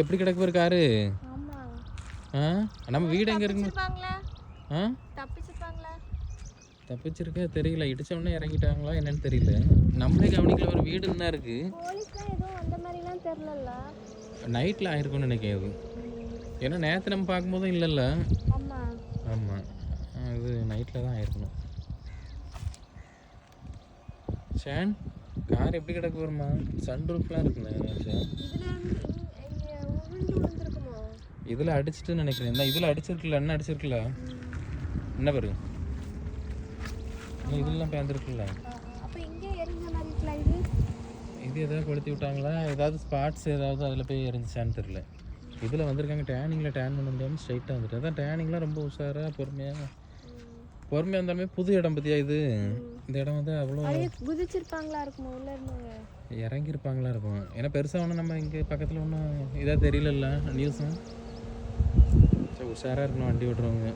எப்படி கிடக்கு ஒரு காரு? ஆமா. ஆ நம்ம வீடு எங்க இருக்குன்னு தப்பிச்சிருப்பாங்களா? ஆ தப்பிச்சிருப்பாங்களா? தப்பிச்சிருக்க தெரியல. இடிச்ச உடனே இறங்கிட்டாங்களா என்னன்னு தெரியல. நம்மளே கவனிக்கல ஒரு வீடுன்னு தான் இருக்கு. போலீஸ்லாம் எதுவும் அந்த மாதிரிலாம் தெரியலல்ல? நைட்ல ஆயிருக்கும்னு நினைக்கிறேன் அது. ஏன்னா நேத்து நம்ம பார்க்கும்போதும் இல்லல்ல. ஆமா. ஆமா. அது நைட்ல தான் ஆயிருக்கணும். ஷான் கார் எப்படி கிடக்கு வருமா? சன் ரூஃப்லாம் இருக்குண்ணே ஷான். இதுல இங்க உருண்டு விழுந்திருக்குமோ? இதில் அடிச்சிட்டுன்னு நினைக்கிறேன். என்ன இதில் அடிச்சிருக்குல்ல என்ன அடிச்சிருக்குல்ல என்ன பாரு இன்னும் இதெல்லாம் பேர்ந்துருக்குல்ல. அப்ப இங்கே எரிஞ்ச மாதிரி இருக்கலாம் இது. இது எதாவது கொளுத்தி விட்டாங்களா? ஏதாவது ஸ்பாட்ஸ் ஏதாவது அதில் போய் எரிஞ்சிச்சான்னு தெரியல. இதில் வந்திருக்காங்க டேனிங்கில் டேன் பண்ண முடியாமல் ஸ்ட்ரைட்டாக வந்துட்டு. அதான் டேனிங்லாம் ரொம்ப உஷாராக பொறுமையாக வந்தாலுமே புது இடம் பற்றியா இது. இந்த இடம் வந்து அவ்வளோ குதிச்சிருப்பாங்களா இருக்குமோ உள்ள இருந்தவங்க. இறங்கியிருப்பாங்களா இருக்கும். ஏன்னா பெருசாக ஒன்றும் நம்ம இங்கே பக்கத்தில் ஒன்றும் இதாக தெரியலல்ல நியூஸும். சரி உஷாராக இருக்கணும் வண்டி ஓட்டுறவங்க.